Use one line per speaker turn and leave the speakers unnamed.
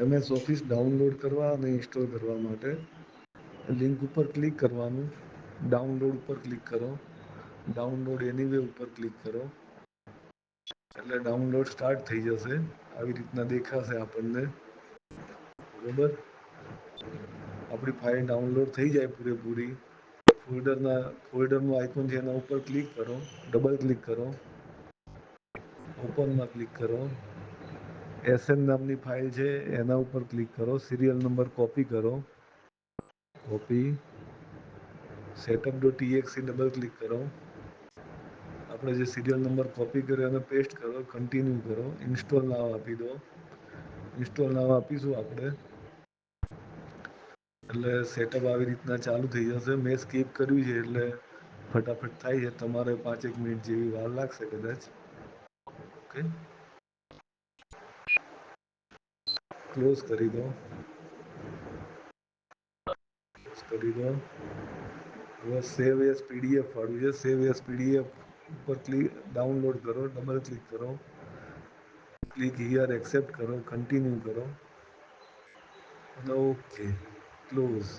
MS office download કરવા અને install કરવા માટે લિંક ઉપર ક્લિક કરવાનું, ડાઉનલોડ ઉપર ક્લિક કરો, ડાઉનલોડ એનીવે ઉપર ક્લિક કરો એટલે ડાઉનલોડ સ્ટાર્ટ થઈ જશે. આવી રીતના દેખાશે આપણને. બરોબર. આપણી ફાઇલ ડાઉનલોડ થઈ જાય પૂરેપૂરી ફોલ્ડરનું આઇકોન છે એના ઉપર ક્લિક કરો, ડબલ ક્લિક કરો, ઓપનમાં ક્લિક કરો. એસએન નામની ફાઇલ છે એના ઉપર ક્લિક કરો, સિરિયલ નંબર કોપી કરો, copy, setup dot exe double click કરો. આપણે જે સિરિયલ નંબર કોપી કર્યો એને પેસ્ટ કરો, કન્ટિન્યુ કરો, ઇન્સ્ટોલ નાવ આપી દો. ઇન્સ્ટોલ નાવ આપીશું આપણે એટલે સેટઅપ આવી રીતના ચાલુ થઈ જશે. મેં સ્કીપ કર્યું છે એટલે ફટાફટ થાય છે. તમારે 5 એક મિનિટ જેવી વાર લાગશે કદાચ. ઓકે. ક્લોઝ કરી દો. કરી દો. હવે સેવ એસ પીડીએફ વાળું છે. સેવ એસ પીડીએફ ઉપર ડાઉનલોડ કરો, ડબલ ક્લિક કરો, ક્લિક હિયર એક્સેપ્ટ કરો, કન્ટિન્યુ કરો અને ઓકે ક્લોઝ.